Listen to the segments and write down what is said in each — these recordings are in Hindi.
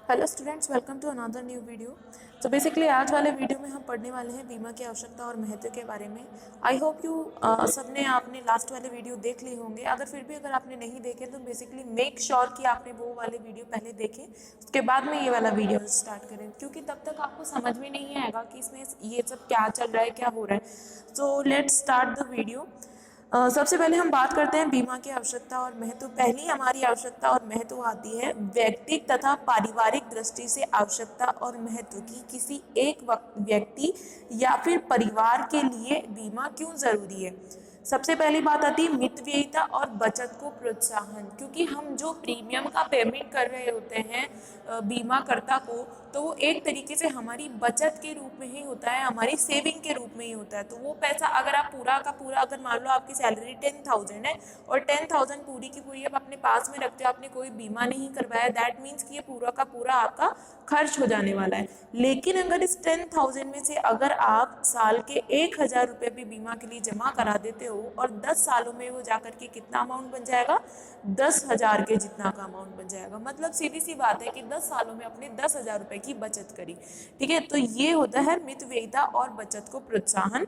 Hello students, welcome to another new video. तो बेसिकली आज वाले वीडियो में हम पढ़ने वाले हैं बीमा की आवश्यकता और महत्व के बारे में। आई होप यू सबने आपने लास्ट वाले वीडियो देख लिए होंगे। अगर आपने नहीं देखे तो बेसिकली मेक श्योर कि आपने वो वाले वीडियो पहले देखें, उसके बाद में ये वाला वीडियो स्टार्ट करें, क्योंकि तब तक आपको समझ में नहीं आएगा कि इसमें ये सब क्या चल रहा है, क्या हो रहा है। So let's start the video. सबसे पहले हम बात करते हैं बीमा की आवश्यकता और महत्व। पहली हमारी आवश्यकता और महत्व आती है व्यक्तिगत तथा पारिवारिक दृष्टि से आवश्यकता और महत्व की। किसी एक व्यक्ति या फिर परिवार के लिए बीमा क्यों जरूरी है। सबसे पहली बात आती है मितव्ययिता और बचत को प्रोत्साहन, क्योंकि हम जो प्रीमियम का पेमेंट कर रहे होते हैं बीमा करता को, तो वो एक तरीके से हमारी बचत के रूप में ही होता है, हमारी सेविंग के रूप में ही होता है। तो वो पैसा अगर आप पूरा का पूरा, अगर मान लो आपकी सैलरी 10,000 है और 10,000 पूरी की पूरी आप अपने पास में रखते हो, आपने कोई बीमा नहीं करवाया, दैट मीन्स कि ये पूरा का पूरा आपका खर्च हो जाने वाला है। लेकिन अगर इस 10,000 में से अगर आप साल के 1,000 रुपये भी बीमा के लिए जमा करा देते हो और 10 सालों में वो जाकर के कितना अमाउंट बन जाएगा, 10,000 के जितना का अमाउंट बन जाएगा। मतलब सीधी सी बात है कि 10 सालों में अपने 10,000 रुपए की बचत करी। ठीक है, तो ये होता है मितव्ययिता और बचत को प्रोत्साहन।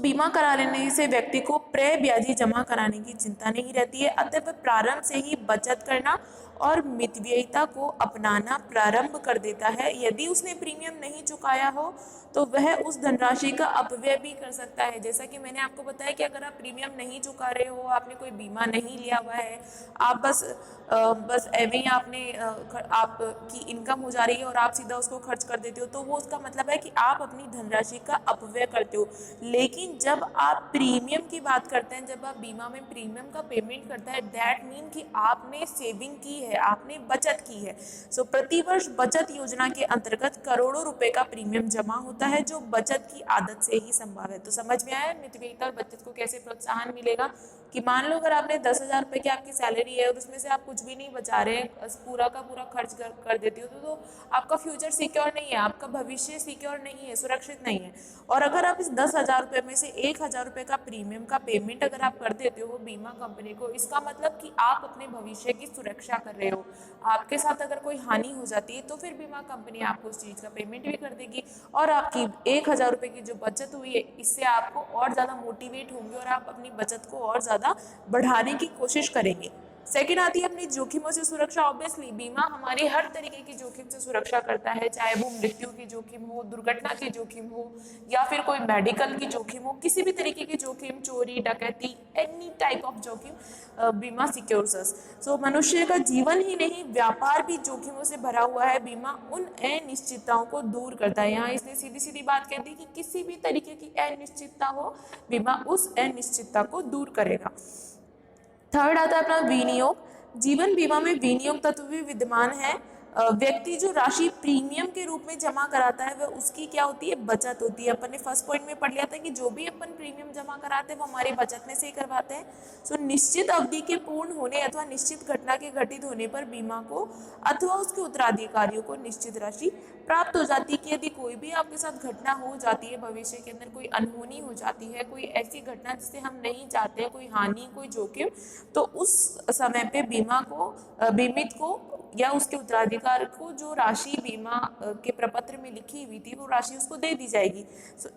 बीमा करा लेने से व्यक्ति को क्रय ब्याजी जमा कराने की चिंता नहीं रहती है, अतः प्रारंभ से ही बचत करना और मितव्ययिता को अपनाना प्रारंभ कर देता है। यदि उसने प्रीमियम नहीं चुकाया हो तो वह उस धनराशि का अपव्यय भी कर सकता है। जैसा कि मैंने आपको बताया कि अगर आप प्रीमियम नहीं चुका रहे हो, आपने कोई बीमा नहीं लिया हुआ है, आप बस एवं ही आपकी इनकम हो जा रही है और आप सीधा उसको खर्च कर देते हो, तो वो उसका मतलब है कि आप अपनी धनराशि का अपव्यय करते हो। लेकिन जब आप प्रीमियम की बात करते हैं, जब आप बीमा में प्रीमियम का पेमेंट करता है, दैट मीन कि आपने सेविंग की है, आपने बचत की है। प्रतिवर्ष बचत योजना के अंतर्गत करोड़ों रुपए का प्रीमियम जमा होता है, जो बचत की आदत से ही संभव है। तो समझ में आया मितव्ययिता और बचत को कैसे प्रोत्साहन मिलेगा। कि मान लो अगर आपने 10,000 रुपए की आपकी सैलरी है और उसमें से आप कुछ भी नहीं बचा रहे हैं, पूरा का पूरा खर्च कर देते हो, तो आपका फ्यूचर सिक्योर नहीं है, आपका भविष्य सिक्योर नहीं है, सुरक्षित नहीं है। और अगर आप इस 10,000 रुपये में से 1,000 रुपये का प्रीमियम का पेमेंट अगर आप कर देते हो बीमा कंपनी को, इसका मतलब कि आप अपने भविष्य की सुरक्षा कर रहे हो। आपके साथ अगर कोई हानि हो जाती है तो फिर बीमा कंपनी आपको उस चीज़ का पेमेंट भी कर देगी और आपकी 1,000 रुपये की जो बचत हुई है, इससे आपको और ज़्यादा मोटिवेट होंगे और आप अपनी बचत को और ज़्यादा बढ़ाने की कोशिश करेंगे। सेकेंड आती है अपनी जोखिमों से सुरक्षा। ऑब्वियसली बीमा हमारी हर तरीके की जोखिम से सुरक्षा करता है, चाहे वो मृत्यु की जोखिम हो, दुर्घटना की जोखिम हो, या फिर कोई मेडिकल की जोखिम हो, किसी भी तरीके की जोखिम, चोरी डकैती, एनी टाइप ऑफ जोखिम बीमा सिक्योर्स अस। मनुष्य का जीवन ही नहीं, व्यापार भी जोखिमों से भरा हुआ है। बीमा उन अनिश्चितताओं को दूर करता है। यहाँ इसने सीधी सीधी बात कह दी कि किसी भी तरीके की अनिश्चितता हो, बीमा उस अनिश्चितता को दूर करेगा। थर्ड आता है अपना विनियोग। जीवन बीमा में विनियोग तत्व भी विद्यमान है। व्यक्ति जो राशि प्रीमियम के रूप में जमा कराता है, वह उसकी क्या होती है, बचत होती है। अपन ने फर्स्ट पॉइंट में पढ़ लिया था कि जो भी अपन प्रीमियम जमा कराते हैं वो हमारी बचत में से ही करवाते हैं। निश्चित अवधि के पूर्ण होने अथवा निश्चित घटना के घटित होने पर बीमा को अथवा उसके उत्तराधिकारियों को निश्चित राशि प्राप्त हो जाती है। कि यदि कोई भी आपके साथ घटना हो जाती है, भविष्य के अंदर कोई अनहोनी हो जाती है, कोई ऐसी घटना जिसे हम नहीं चाहते हैं, कोई हानि, कोई जोखिम, तो उस समय पे बीमा को बीमित को या उसके उत्तराधिकार को जो राशि बीमा के प्रपत्र में लिखी हुई थी, वो राशि उसको दे दी जाएगी।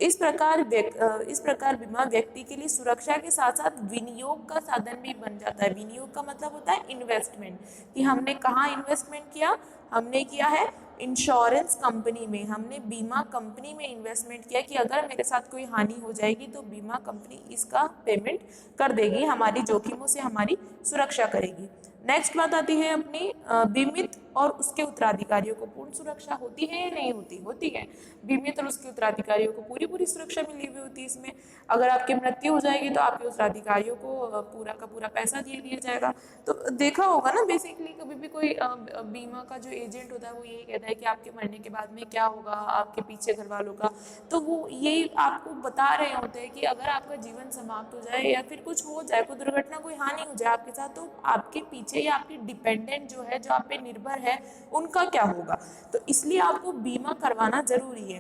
इस प्रकार बीमा व्यक्ति के लिए सुरक्षा के साथ साथ विनियोग का साधन भी बन जाता है। विनियोग का मतलब होता है इन्वेस्टमेंट, कि हमने कहाँ इन्वेस्टमेंट किया, हमने किया है इंश्योरेंस कंपनी में, हमने बीमा कंपनी में इन्वेस्टमेंट किया कि अगर मेरे साथ कोई हानि हो जाएगी तो बीमा कंपनी इसका पेमेंट कर देगी, हमारी जोखिमों से हमारी सुरक्षा करेगी। नेक्स्ट बात आती है अपनी बीमित और उसके उत्तराधिकारियों को पूर्ण सुरक्षा होती है या नहीं होती, होती है। बीमित और उसके उत्तराधिकारियों को पूरी सुरक्षा मिली हुई होती है। इसमें अगर आपकी मृत्यु हो जाएगी तो आपके उत्तराधिकारियों को पूरा का पूरा पैसा दे दिया जाएगा। तो देखा होगा ना, बेसिकली कभी भी कोई बीमा का जो एजेंट होता है वो यही कहता है कि आपके मरने के बाद में क्या होगा, आपके पीछे घर वालों का, तो वो यही आपको बता रहे होते हैं कि अगर आपका जीवन समाप्त हो जाए या फिर कुछ हो जाए, कोई दुर्घटना, कोई हानि हो जाए आपके साथ, तो आपके पीछे या आपके डिपेंडेंट जो है, जो आप पे निर्भर है, उनका क्या होगा। तो इसलिए आपको बीमा करवाना जरूरी है।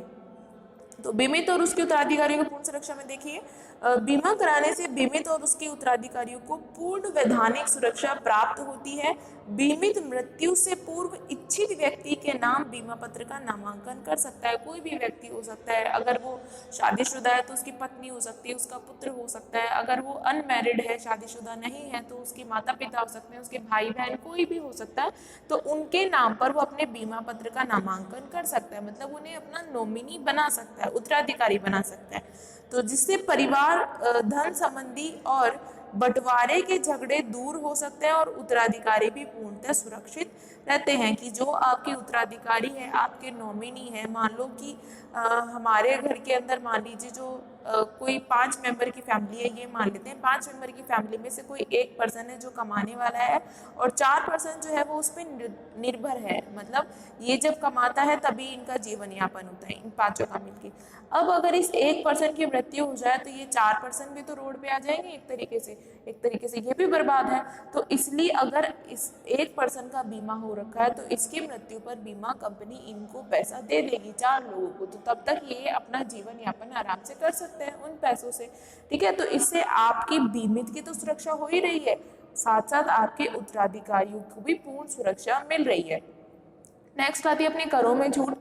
तो बीमित और उसके उत्तराधिकारियों को पूर्ण सुरक्षा में देखिए, बीमा कराने से बीमित और उसके उत्तराधिकारियों को पूर्ण वैधानिक सुरक्षा प्राप्त होती है। बीमित मृत्यु से पूर्व इच्छित व्यक्ति के नाम बीमा पत्र का नामांकन कर सकता है। कोई भी व्यक्ति हो सकता है, अगर वो शादीशुदा है तो उसकी पत्नी हो सकती है, उसका पुत्र हो सकता है, अगर वो अनमैरिड है, शादीशुदा नहीं है, तो उसके माता पिता हो सकते हैं, उसके भाई बहन, कोई भी हो सकता है, तो उनके नाम पर वो अपने बीमा पत्र का नामांकन कर सकता है, मतलब उन्हें अपना नॉमिनी बना सकता है, उत्तराधिकारी बना सकता है। तो जिससे परिवार, धन संबंधी और बंटवारे के झगड़े दूर हो सकते हैं और उत्तराधिकारी भी पूर्णतः सुरक्षित रहते हैं। कि जो आपके उत्तराधिकारी है, आपके नॉमिनी है, मान लो कि हमारे घर के अंदर मान लीजिए जो कोई 5 मेंबर की फैमिली है, ये मान लेते हैं 5 मेंबर की फैमिली में से कोई एक पर्सन है जो कमाने वाला है और 4 पर्सन जो है वो उस पर निर्भर है, मतलब ये जब कमाता है तभी इनका जीवन यापन होता है, इन 5 का मिलके। अब अगर इस एक पर्सन की मृत्यु हो जाए तो ये 4 पर्सन भी तो रोड पे आ जाएंगे, एक तरीके से ये भी बर्बाद है। तो इसलिए अगर इस एक पर्सन का बीमा हो रखा है तो इसकी मृत्यु पर बीमा कंपनी इनको पैसा दे देगी 4 लोगों को, तो तब तक ये अपना जीवन यापन आराम से कर सकते हैं उन पैसों से, ठीक है। तो इससे आपकी बीमित की तो सुरक्षा हो ही रही है, साथ साथ आपके उत्तराधिकारियों को भी पूर्ण सुरक्षा मिल रही है। नेक्स्ट आती है अपने करों में छूट।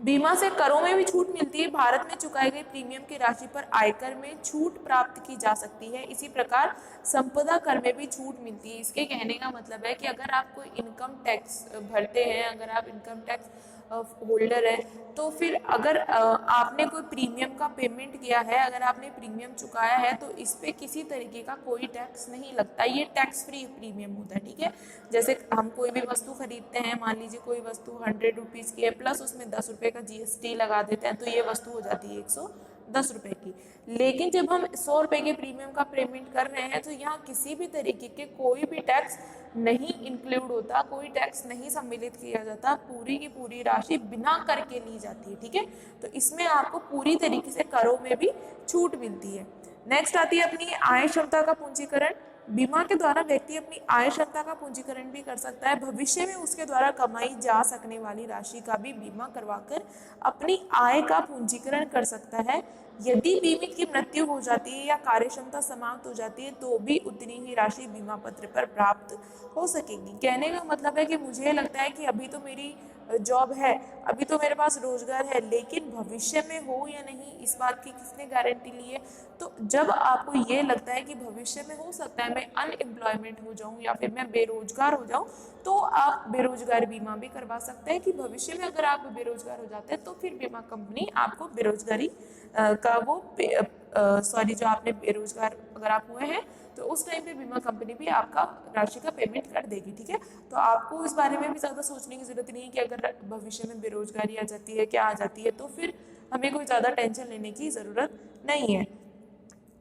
बीमा से करों में भी छूट मिलती है। भारत में चुकाई गई प्रीमियम की राशि पर आयकर में छूट प्राप्त की जा सकती है। इसी प्रकार संपदा कर में भी छूट मिलती है। इसके कहने का मतलब है कि अगर आप कोई इनकम टैक्स भरते हैं, अगर आप इनकम टैक्स होल्डर है, तो फिर अगर आपने कोई प्रीमियम का पेमेंट किया है, अगर आपने प्रीमियम चुकाया है, तो इस पे किसी तरीके का कोई टैक्स नहीं लगता, ये टैक्स फ्री प्रीमियम होता है, ठीक है। जैसे हम कोई भी वस्तु खरीदते हैं, मान लीजिए कोई वस्तु 100 रुपीज़ की है, प्लस उसमें 10 रुपये का GST लगा देते हैं, तो ये वस्तु हो जाती है 110 रुपये की। लेकिन जब हम 100 रुपये के प्रीमियम का पेमेंट कर रहे हैं तो यहाँ किसी भी तरीके के कोई भी टैक्स नहीं इंक्लूड होता, कोई टैक्स नहीं सम्मिलित किया जाता, पूरी की पूरी राशि बिना कर के ली जाती है, ठीक है। तो इसमें आपको पूरी तरीके से करों में भी छूट मिलती है। नेक्स्ट आती है अपनी आय क्षमता का पूंजीकरण। बीमा के द्वारा व्यक्ति अपनी आय क्षमता का पूंजीकरण भी कर सकता है। भविष्य में उसके द्वारा कमाई जा सकने वाली राशि का भी बीमा करवाकर अपनी आय का पूंजीकरण कर सकता है। यदि बीमित की मृत्यु हो जाती है या कार्य क्षमता समाप्त हो जाती है तो भी उतनी ही राशि बीमा पत्र पर प्राप्त हो सकेगी। कहने का मतलब है कि मुझे लगता है कि अभी तो मेरी जॉब है, अभी तो मेरे पास रोजगार है, लेकिन भविष्य में हो या नहीं इस बात की किसने गारंटी ली है। तो जब आपको ये लगता है कि भविष्य में हो सकता है मैं अनएम्प्लॉयमेंट हो जाऊं या फिर मैं बेरोजगार हो जाऊं, तो आप बेरोजगार बीमा भी करवा सकते हैं कि भविष्य में अगर आप बेरोजगार हो जाते हैं तो फिर बीमा कंपनी आपको बेरोजगारी का वो जो आपने बेरोजगार अगर आप हुए हैं तो उस टाइम पे बीमा कंपनी भी आपका राशि का पेमेंट कर देगी, ठीक है। तो आपको इस बारे में भी ज़्यादा सोचने की जरूरत नहीं है कि अगर भविष्य में बेरोजगारी आ जाती है, क्या आ जाती है, तो फिर हमें कोई ज़्यादा टेंशन लेने की ज़रूरत नहीं है।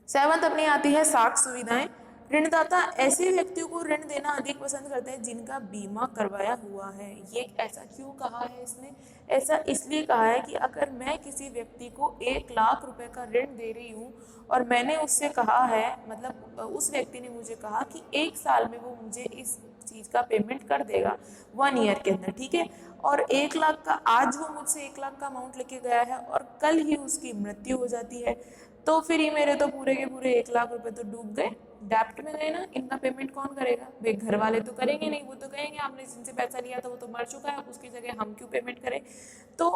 7 अपनी आती है साख सुविधाएं। ऋणदाता ऐसे व्यक्तियों को ऋण देना अधिक पसंद करते हैं जिनका बीमा करवाया हुआ है। ये ऐसा क्यों कहा है इसने? ऐसा इसलिए कहा है कि अगर मैं किसी व्यक्ति को 1 लाख रुपए का ऋण दे रही हूँ और मैंने उससे कहा है, मतलब उस व्यक्ति ने मुझे कहा कि 1 साल में वो मुझे इस चीज़ का पेमेंट कर देगा 1 ईयर के अंदर, ठीक है। और 1 लाख का आज वो मुझसे 1 लाख का अमाउंट लेके गया है और कल ही उसकी मृत्यु हो जाती है, तो फिर ये मेरे तो पूरे के पूरे 1 लाख रुपए तो डूब गए, डेप्ट में गए ना। इनका पेमेंट कौन करेगा भाई? घर वाले तो करेंगे नहीं, वो तो कहेंगे आपने जिनसे पैसा लिया था वो तो मर चुका है, अब उसकी जगह हम क्यों पेमेंट करें। तो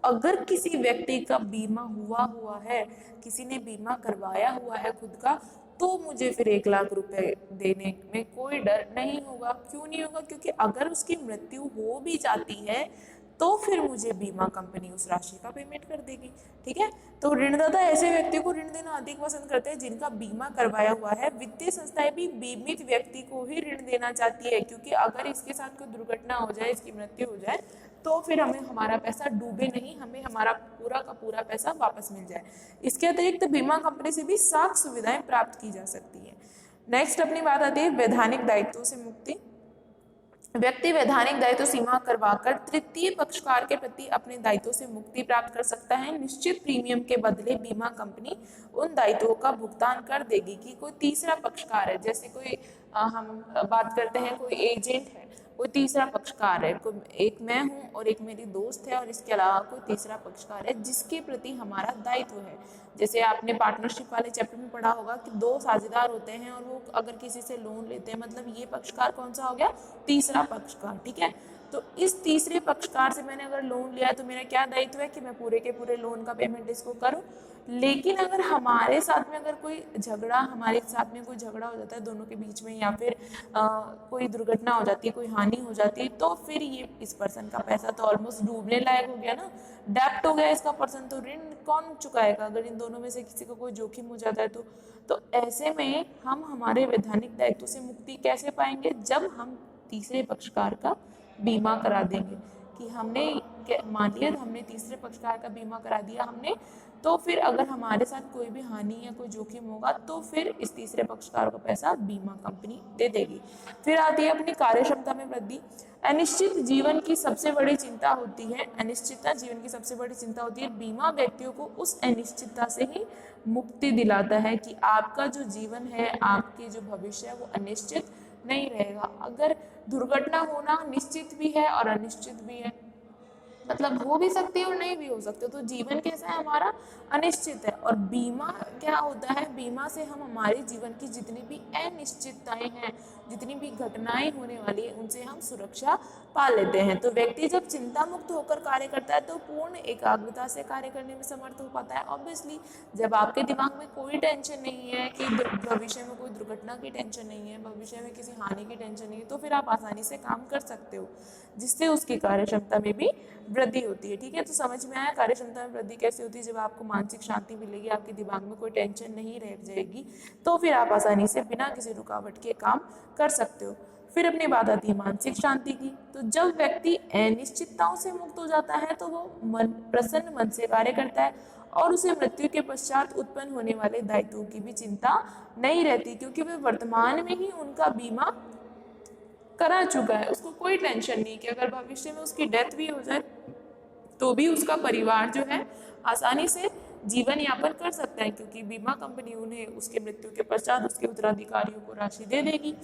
अगर किसी व्यक्ति का बीमा हुआ है, किसी ने बीमा करवाया हुआ है खुद का, तो मुझे फिर 1 लाख रुपए देने में कोई डर नहीं होगा। क्यों नहीं होगा? क्योंकि अगर उसकी मृत्यु हो भी जाती है तो फिर मुझे बीमा कंपनी उस राशि का पेमेंट कर देगी, ठीक है। तो ऋणदाता ऐसे व्यक्ति को ऋण देना अधिक पसंद करते हैं जिनका बीमा करवाया हुआ है। वित्तीय संस्थाएं भी बीमित व्यक्ति को ही ऋण देना चाहती है, क्योंकि अगर इसके साथ कोई दुर्घटना हो जाए, इसकी मृत्यु हो जाए, तो फिर हमें हमारा पैसा डूबे नहीं, हमें हमारा पूरा का पूरा पैसा वापस मिल जाए। इसके अतिरिक्त बीमा कंपनी से भी साख सुविधाएं प्राप्त की जा सकती है। नेक्स्ट अपनी बात आती है वैधानिक दायित्वों से मुक्ति। व्यक्ति वैधानिक दायित्व सीमा करवाकर तृतीय पक्षकार के प्रति अपने दायित्वों से मुक्ति प्राप्त कर सकता है। निश्चित प्रीमियम के बदले बीमा कंपनी उन दायित्वों का भुगतान कर देगी कि कोई तीसरा पक्षकार है, जैसे कोई हम बात करते हैं कोई एजेंट है, कोई तीसरा पक्षकार है, एक मैं हूँ और एक मेरी दोस्त है और इसके अलावा कोई तीसरा पक्षकार है जिसके प्रति हमारा दायित्व है। जैसे आपने पार्टनरशिप वाले चैप्टर में पढ़ा होगा कि दो साझेदार होते हैं और वो अगर किसी से लोन लेते हैं, मतलब ये पक्षकार कौन सा हो गया, तीसरा पक्षकार, ठीक है। तो इस तीसरे पक्षकार से मैंने अगर लोन लिया है तो मेरा क्या दायित्व है कि मैं पूरे के पूरे लोन का पेमेंट इसको करूं। लेकिन अगर हमारे साथ में अगर कोई झगड़ा, हमारे साथ में कोई झगड़ा हो जाता है दोनों के बीच में, या फिर कोई दुर्घटना हो जाती है, कोई हानि हो जाती है, तो फिर ये इस पर्सन का पैसा तो ऑलमोस्ट डूबने लायक हो गया ना, डेप्ट हो गया इसका पर्सन, तो ऋण कौन चुकाएगा अगर इन दोनों में से किसी को कोई जोखिम हो जाता है तो ऐसे में हम हमारे वैधानिक दायित्व से मुक्ति कैसे पाएंगे, जब हम तीसरे पक्षकार का बीमा करा देंगे। कि हमने मान लिया हमने तीसरे पक्षकार का बीमा करा दिया हमने, तो फिर अगर हमारे साथ कोई भी हानि या कोई जोखिम होगा तो फिर इस तीसरे पक्षकार को पैसा बीमा कंपनी दे देगी। फिर आती है अपनी कार्यक्षमता में वृद्धि। अनिश्चित जीवन की सबसे बड़ी चिंता होती है, अनिश्चितता जीवन की सबसे बड़ी चिंता होती है। बीमा व्यक्तियों को उस अनिश्चितता से ही मुक्ति दिलाता है कि आपका जो जीवन है, आपके जो भविष्य है वो अनिश्चित नहीं रहेगा। अगर दुर्घटना होना निश्चित भी है और अनिश्चित भी है, मतलब हो भी सकती है और नहीं भी हो सकती, तो जीवन कैसा है हमारा, अनिश्चित है। और बीमा क्या होता है, बीमा से हम हमारे जीवन की जितनी भी अनिश्चितताएं हैं, जितनी भी घटनाएं होने वाली है, उनसे हम सुरक्षा पा लेते हैं। तो व्यक्ति जब चिंता मुक्त होकर कार्य करता है तो पूर्ण एकाग्रता से कार्य करने में समर्थ हो पाता है। ऑब्वियसली जब आपके दिमाग में कोई टेंशन नहीं है कि भविष्य में कोई दुर्घटना की टेंशन नहीं है, भविष्य में किसी हानि की टेंशन नहीं है, तो फिर आप आसानी से काम कर सकते हो, जिससे उसकी कार्यक्षमता में भी वृद्धि होती है। ठीक है, तो समझ में आया कार्यक्षमता में वृद्धि कैसे होती है, जब आपको मानसिक शांति मिलेगी, आपके दिमाग में कोई टेंशन नहीं रह जाएगी, तो फिर आप आसानी से बिना किसी रुकावट के काम कर सकते हो। फिर अपनी बात आती है मानसिक शांति की। तो जब व्यक्ति अनिश्चितताओं से मुक्त हो जाता है तो वो प्रसन्न मन से कार्य करता है और उसे मृत्यु के पश्चात उत्पन्न होने वाले दायित्वों की भी चिंता नहीं रहती, क्योंकि वह वर्तमान में ही उनका बीमा करा चुका है। उसको कोई टेंशन नहीं कि अगर भविष्य में उसकी डेथ भी हो जाए तो भी उसका परिवार जो है आसानी से जीवन यापन कर सकता है, क्योंकि बीमा कंपनी उन्हें उसके मृत्यु के पश्चात उसके उत्तराधिकारियों को राशि दे देगी।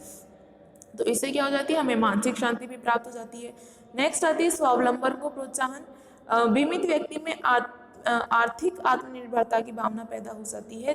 तो इससे क्या हो जाती है, हमें मानसिक शांति भी प्राप्त हो जाती है। नेक्स्ट आती है स्वावलंबन को प्रोत्साहन। बीमित व्यक्ति में आर्थिक आत्मनिर्भरता की भावना पैदा हो जाती है।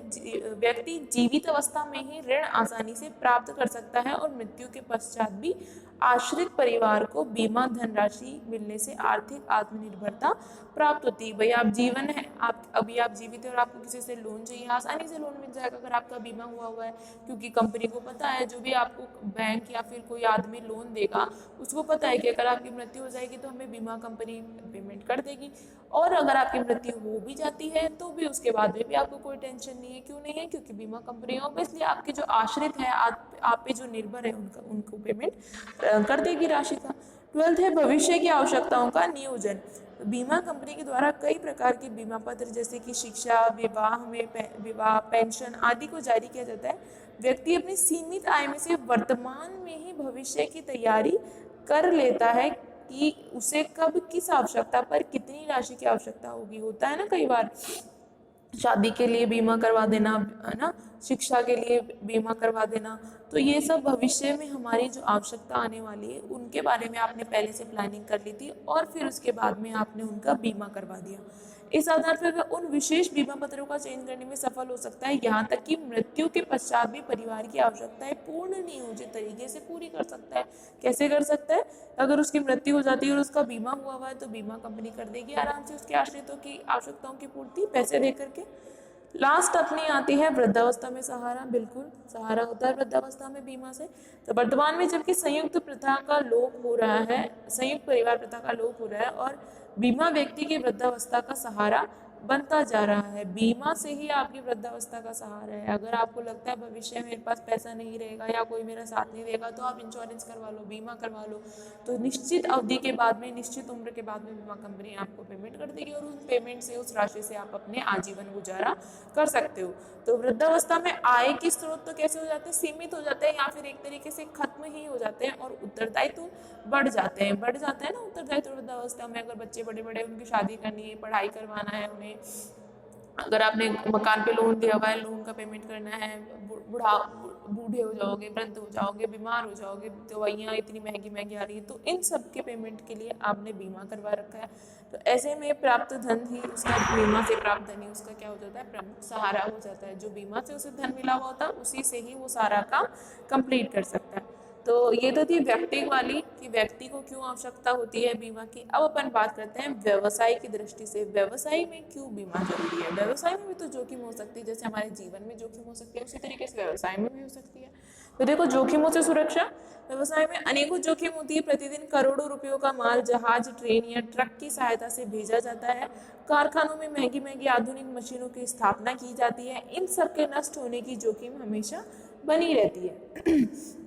व्यक्ति जीवित अवस्था में ही ऋण आसानी से प्राप्त कर सकता है और मृत्यु के पश्चात भी आश्रित परिवार को बीमा धनराशि मिलने से आर्थिक आत्मनिर्भरता प्राप्त होती है। भाई आप जीवन है, आप अभी आप जीवित है और आपको किसी से लोन चाहिए, आसानी से लोन मिल जाएगा अगर आपका बीमा हुआ है, क्योंकि कंपनी को पता है, जो भी आपको बैंक या फिर कोई आदमी लोन देगा उसको पता है कि अगर आपकी मृत्यु हो जाएगी तो हमें बीमा कंपनी पेमेंट कर देगी, और अगर आपकी मृत्यु हो भी जाती है तो भी उसके बाद में भी आपको कोई टेंशन नहीं है। क्यों नहीं है, क्योंकि बीमा कंपनी ऑब्वियसली आपके जो आश्रित है, आप पे जो निर्भर है, उनको पेमेंट कर देगी राशि का। 12th है भविष्य की आवश्यकताओं का नियोजन। बीमा कंपनी के द्वारा कई प्रकार के बीमा पत्र जैसे कि शिक्षा, विवाह, पेंशन आदि को जारी किया जाता है। व्यक्ति अपनी सीमित आय में से वर्तमान में ही भविष्य की तैयारी कर लेता है कि उसे कब किस आवश्यकता पर कितनी राशि की आवश्यकता होगी। होता है ना कई बार, शादी के लिए बीमा करवा देना, है ना, शिक्षा के लिए बीमा करवा देना, तो ये सब भविष्य में हमारी जो आवश्यकता आने वाली है उनके बारे में आपने पहले से प्लानिंग कर ली थी और फिर उसके बाद में आपने उनका बीमा करवा दिया। इस आधार पर वह उन विशेष बीमा पत्रों का चयन करने में सफल हो सकता है, यहाँ तक कि मृत्यु के पश्चात भी परिवार की आवश्यकताएं पूर्ण नियोजित तरीके से पूरी कर सकता है। कैसे कर सकता है, अगर उसकी मृत्यु हो जाती है और उसका बीमा हुआ है तो बीमा कंपनी कर देगी आराम से उसके आश्रितों की आवश्यकताओं की पूर्ति पैसे दे करके। लास्ट अपनी आती है वृद्धावस्था में सहारा। बिल्कुल सहारा होता है वृद्धावस्था में बीमा से। तो वर्तमान में जबकि संयुक्त प्रथा का लोप हो रहा है, संयुक्त परिवार प्रथा का लोप हो रहा है और बीमा व्यक्ति की वृद्धावस्था का सहारा बनता जा रहा है। बीमा से ही आपकी वृद्धावस्था का सहारा है। अगर आपको लगता है भविष्य में मेरे पास पैसा नहीं रहेगा या कोई मेरा साथ नहीं देगा, तो आप इंश्योरेंस करवा लो, बीमा करवा लो, तो निश्चित अवधि के बाद में, निश्चित उम्र के बाद में बीमा कंपनी आपको पेमेंट कर देगी और उस पेमेंट से, उस राशि से आप अपने आजीवन गुजारा कर सकते हो। तो वृद्धावस्था में आय के स्रोत तो कैसे हो जाते हैं, सीमित हो जाते हैं या फिर एक तरीके से खत्म ही हो जाते हैं और उत्तरदायित्व बढ़ जाते हैं ना उत्तरदायित्व वृद्धावस्था में। अगर बच्चे बड़े बड़े, उनकी शादी करनी है, पढ़ाई करवाना है उन्हें, अगर आपने मकान पे लोन लिया हुआ है, लोन का पेमेंट करना है, बूढ़े हो जाओगे, वृद्ध हो जाओगे, बीमार हो जाओगे, दवाइयाँ इतनी महंगी महंगी आ रही है, तो इन सब के पेमेंट के लिए आपने बीमा करवा रखा है। तो ऐसे में प्राप्त धन ही उसका, बीमा से प्राप्त धन ही उसका क्या हो जाता है, प्रमुख सहारा हो जाता है। जो बीमा से उसे धन मिला हुआ होता है उसी से ही वो सारा काम कंप्लीट कर सकता है। तो ये तो थी व्यक्ति वाली कि व्यक्ति को क्यों आवश्यकता होती है बीमा की। अब अपन बात करते हैं व्यवसाय की दृष्टि से, व्यवसाय में क्यों बीमा जरूरी है। व्यवसाय में भी तो जोखिम हो सकती है, जैसे हमारे जीवन में जोखिम हो सकती है उसी तरीके से व्यवसाय में भी हो सकती है। तो देखो, जोखिमों से सुरक्षा, व्यवसाय में अनेकों जोखिम होती है। प्रतिदिन करोड़ों रुपयों का माल जहाज, ट्रेन या ट्रक की सहायता से भेजा जाता है। कारखानों में महंगी महंगी आधुनिक मशीनों की स्थापना की जाती है। इन सब के नष्ट होने की जोखिम हमेशा बनी रहती है।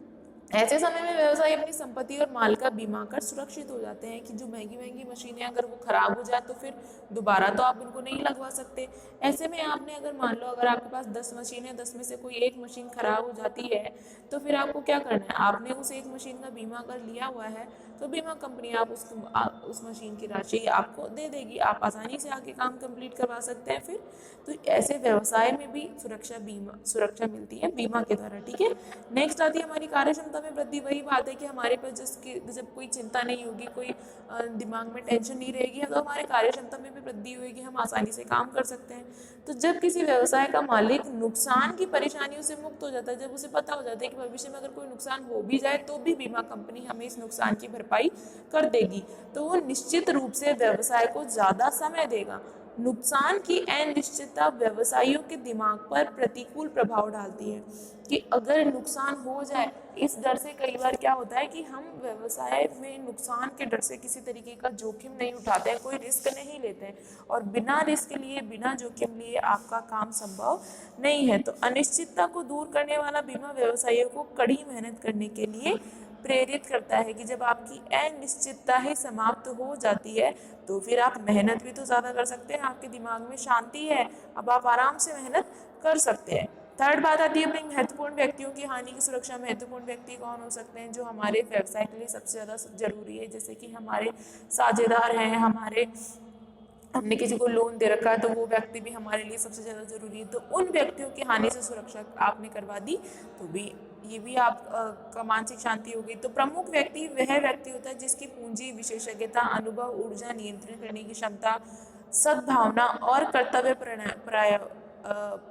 ऐसे समय में व्यवसायी अपनी संपत्ति और माल का बीमा कर सुरक्षित हो जाते हैं कि जो महंगी महंगी मशीनें अगर वो खराब हो जाए तो फिर दोबारा तो आप उनको नहीं लगवा सकते। ऐसे में आपने अगर मान लो अगर आपके पास 10 मशीन है, 10 में से कोई एक मशीन खराब हो जाती है तो फिर आपको क्या करना है, आपने उस एक मशीन का बीमा कर लिया हुआ है तो बीमा कंपनी आप उस मशीन की राशि आपको दे देगी, आप आसानी से आके काम कंप्लीट करवा सकते हैं फिर। तो ऐसे व्यवसाय में भी सुरक्षा मिलती है बीमा के द्वारा। ठीक है, नेक्स्ट आती है हमारी कार्य क्षमता में वृद्धि। वही बात है कि हमारे पास जब कोई चिंता नहीं होगी, कोई दिमाग में टेंशन नहीं रहेगी, तो हमारे कार्य क्षमता में भी वृद्धि होगी, हम आसानी से काम कर सकते हैं। तो जब किसी व्यवसाय का मालिक नुकसान की परेशानियों से मुक्त हो जाता है, जब उसे पता हो जाता है कि भविष्य में अगर कोई नुकसान हो भी जाए तो भी बीमा कंपनी हमें इस नुकसान की भरपाई कर देगी, तो वो निश्चित रूप से व्यवसाय को ज्यादा समय देगा। नुकसान की अनिश्चितता व्यवसायियों के दिमाग पर प्रतिकूल प्रभाव डालती है कि अगर नुकसान हो जाए, इस डर से कई बार क्या होता है कि हम व्यवसाय में नुकसान के डर से किसी तरीके का जोखिम नहीं उठाते हैं, कोई रिस्क नहीं लेते हैं, और बिना रिस्क लिए, बिना जोखिम लिए आपका काम संभव नहीं है। तो अनिश्चितता को दूर करने वाला बीमा व्यवसायियों को कड़ी मेहनत करने के लिए प्रेरित करता है कि जब आपकी अनिश्चितता ही समाप्त हो जाती है तो फिर आप मेहनत भी तो ज़्यादा कर सकते हैं, आपके दिमाग में शांति है, अब आप आराम से मेहनत कर सकते हैं। थर्ड बात आती है अपनी महत्वपूर्ण व्यक्तियों की हानि की सुरक्षा। महत्वपूर्ण व्यक्ति कौन हो सकते हैं, जो हमारे व्यवसाय के लिए सबसे ज़्यादा जरूरी है, जैसे कि हमारे साझेदार हैं, हमने किसी को लोन दे रखा है तो वो व्यक्ति भी हमारे लिए सबसे ज़्यादा जरूरी है। तो उन व्यक्तियों की हानि से सुरक्षा आपने करवा दी तो भी ये भी आप का मानसिक शांति होगी। तो प्रमुख व्यक्ति वह व्यक्ति होता है जिसकी पूंजी, विशेषज्ञता, अनुभव, ऊर्जा, नियंत्रण करने की क्षमता, सद्भावना और कर्तव्य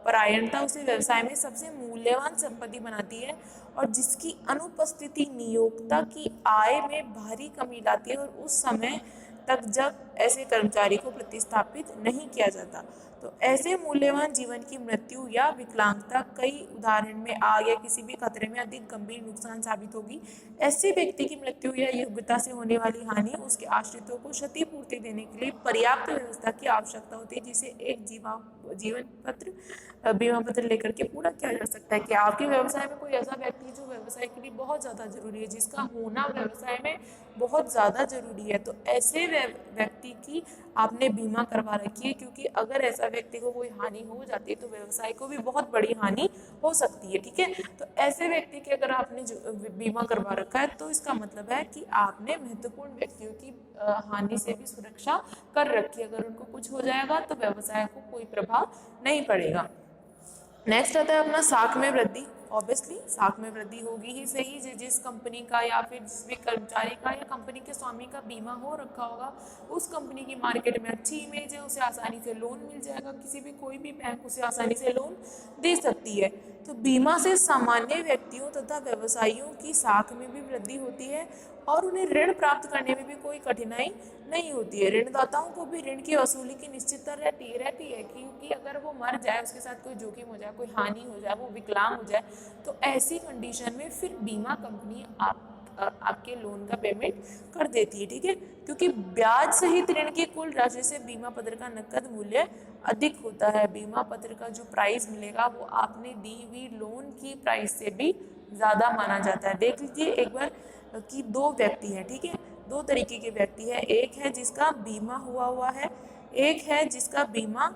परायणता उसे व्यवसाय में सबसे मूल्यवान संपत्ति बनाती है और जिसकी अनुपस्थिति नियोक्ता की आय में भारी कमी लाती है और उस समय तक जब ऐसे कर्मचारी को प्रतिस्थापित नहीं किया जाता। तो ऐसे मूल्यवान जीवन की मृत्यु या विकलांगता कई उदाहरण में आग या किसी भी खतरे में अधिक गंभीर नुकसान साबित होगी। ऐसे व्यक्ति की मृत्यु या योग्यता से होने वाली हानि उसके आश्रितों को क्षतिपूर्ति देने के लिए पर्याप्त व्यवस्था की आवश्यकता होती है, जिसे एक जीवन पत्र, बीमा पत्र लेकर के पूरा किया जा सकता है। कि आपके व्यवसाय में कोई ऐसा व्यक्ति जो व्यवसाय के लिए बहुत ज़्यादा जरूरी है, जिसका होना व्यवसाय में बहुत ज़्यादा जरूरी है, तो ऐसे व्यक्ति की आपने बीमा करवा रखी है, क्योंकि अगर ऐसा व्यक्ति को कोई हानि हो जाती है तो व्यवसाय को भी बहुत बड़ी हानि हो सकती है। ठीक है, तो ऐसे व्यक्ति के अगर आपने बीमा करवा रखा है तो इसका मतलब है कि आपने महत्वपूर्ण व्यक्तियों की हानि से भी सुरक्षा कर रखी है। अगर उनको कुछ हो जाएगा तो व्यवसाय को कोई प्रभाव नहीं पड़ेगा। नेक्स्ट आता है अपना साख में वृद्धि। ऑब्वियसली साख में वृद्धि होगी ही सही, जिस कंपनी का या फिर जिस भी कर्मचारी का या कंपनी के स्वामी का बीमा हो रखा होगा, उस कंपनी की मार्केट में अच्छी इमेज है, उसे आसानी से लोन मिल जाएगा, किसी भी कोई भी बैंक उसे आसानी से लोन दे सकती है। तो बीमा से सामान्य व्यक्तियों तथा व्यवसायियों की साख में भी वृद्धि होती है और उन्हें ऋण प्राप्त करने में भी कोई कठिनाई नहीं होती है। ऋणदाताओं को भी ऋण की वसूली की निश्चितता रहती है, क्योंकि अगर वो मर जाए, उसके साथ कोई जोखिम हो जाए, कोई हानि हो जाए, वो विकलांग हो जाए, तो ऐसी कंडीशन में फिर बीमा कंपनी आपके लोन का पेमेंट कर देती है। ठीक है, क्योंकि ब्याज सहित ऋण की कुल राशि से बीमा पत्र का नकद मूल्य अधिक होता है। बीमा पत्र का जो प्राइस मिलेगा वो आपने दी हुई लोन की प्राइस से भी ज़्यादा माना जाता है। देख लीजिए एक बार कि दो व्यक्ति हैं, ठीक है, दो तरीके के व्यक्ति हैं, एक है जिसका बीमा हुआ है, एक है जिसका बीमा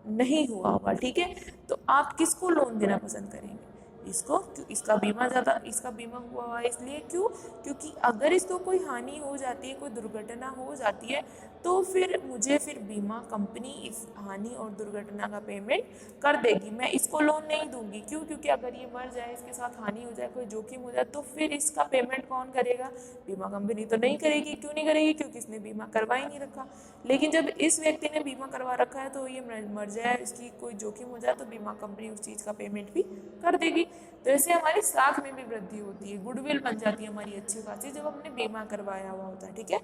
नहीं हुआ। ठीक है, तो आप किसको लोन देना पसंद करेंगे? इसका बीमा ज़्यादा, इसका बीमा हुआ है इसलिए क्यों, क्योंकि अगर इसको कोई हानि हो जाती है, कोई दुर्घटना हो जाती है, तो फिर मुझे बीमा कंपनी इस हानि और दुर्घटना का पेमेंट कर देगी। मैं इसको लोन नहीं दूंगी, क्यों, क्योंकि अगर ये मर जाए, इसके साथ हानि हो जाए, कोई जोखिम हो जाए, तो फिर इसका पेमेंट कौन करेगा? बीमा कंपनी तो नहीं करेगी। क्यों नहीं करेगी? क्योंकि इसने बीमा करवा ही नहीं रखा। लेकिन जब इस व्यक्ति ने बीमा करवा रखा है, तो ये मर जाए, इसकी कोई जोखिम हो जाए, तो बीमा कंपनी उस चीज़ का पेमेंट भी कर देगी। तो ऐसे हमारी साख में भी वृद्धि होती है, गुडविल बन जाती है हमारी अच्छी खासी, जब हमने बीमा करवाया हुआ होता है। ठीक है,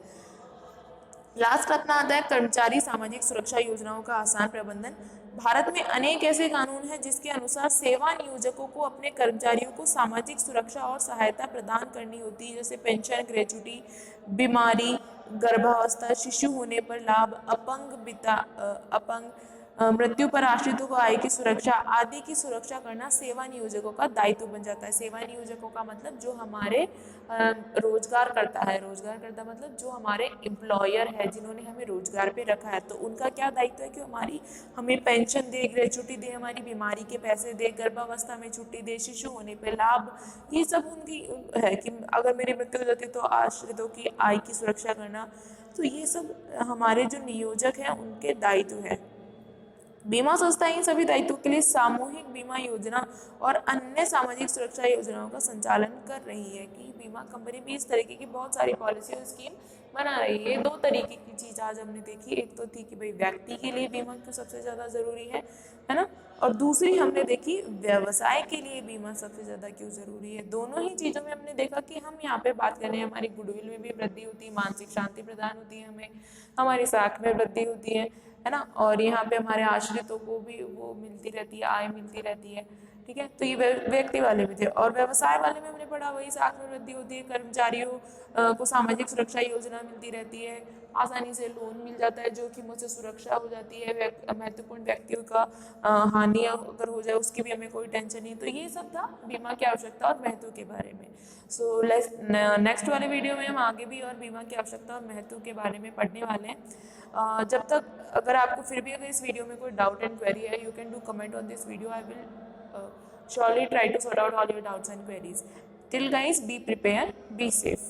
लास्ट अपना आता है कर्मचारी सामाजिक सुरक्षा योजनाओं का आसान प्रबंधन। भारत में अनेक ऐसे कानून हैं जिसके अनुसार सेवा नियोजकों को अपने कर्मचारियों को सामाजिक सुरक्षा और सहायता प्रदान करनी होती है, जैसे पेंशन, ग्रेच्युटी, बीमारी, गर्भावस्था, शिशु होने पर लाभ, अपंग मृत्यु पर आश्रितों को आय की सुरक्षा आदि की सुरक्षा करना सेवा नियोजकों का दायित्व बन जाता है। सेवा नियोजकों का मतलब जो हमारे रोजगार करता है, रोजगार करता मतलब जो हमारे एम्प्लॉयर है, जिन्होंने हमें रोजगार पे रखा है, तो उनका क्या दायित्व है कि हमें पेंशन दे, ग्रेच्युटी दे, हमारी बीमारी के पैसे दे, गर्भावस्था में छुट्टी दे, शिशु होने पे लाभ, ये सब उनकी है कि अगर मेरी मृत्यु हो जाती है तो आश्रितों की आय की सुरक्षा करना। तो ये सब हमारे जो नियोजक हैं उनके दायित्व है। बीमा संस्थाएं इन सभी दायित्वों के लिए सामूहिक बीमा योजना और अन्य सामाजिक सुरक्षा योजनाओं का संचालन कर रही है। कि बीमा कंपनी भी इस तरीके की बहुत सारी पॉलिसी और स्कीम बना रही है। दो तरीके की चीज आज हमने देखी, एक तो थी कि भाई व्यक्ति के लिए बीमा क्यों सबसे ज्यादा जरूरी है ना, और दूसरी हमने देखी व्यवसाय के लिए बीमा सबसे ज्यादा क्यों जरूरी है। दोनों ही चीजों में हमने देखा कि हम यहाँ पे बात करें, हमारी गुडविल में भी वृद्धि होती है, मानसिक शांति प्रदान होती है, हमें हमारी साख में वृद्धि होती है ना, और यहाँ पे हमारे आश्रितों को भी वो मिलती रहती है, आय मिलती रहती है। ठीक है, तो ये व्यक्ति वाले भी थे। और व्यवसाय वाले में हमने पढ़ा वही साख में वृद्धि होती है, कर्मचारियों को सामाजिक सुरक्षा योजना मिलती रहती है, आसानी से लोन मिल जाता है, जोखिमों से सुरक्षा हो जाती है, महत्वपूर्ण व्यक्तियों का हानि अगर हो जाए उसकी भी हमें कोई टेंशन नहीं। तो ये सब था बीमा की आवश्यकता और महत्व के बारे में। सो नेक्स्ट वाले वीडियो में हम आगे भी और बीमा की आवश्यकता और महत्व के बारे में पढ़ने वाले हैं। जब तक अगर आपको फिर भी अगर इस वीडियो में कोई डाउट एंड क्वेरी है, you can do comment on this video, I will surely try to sort out all your doubts and queries. Till guys, be prepared, be safe.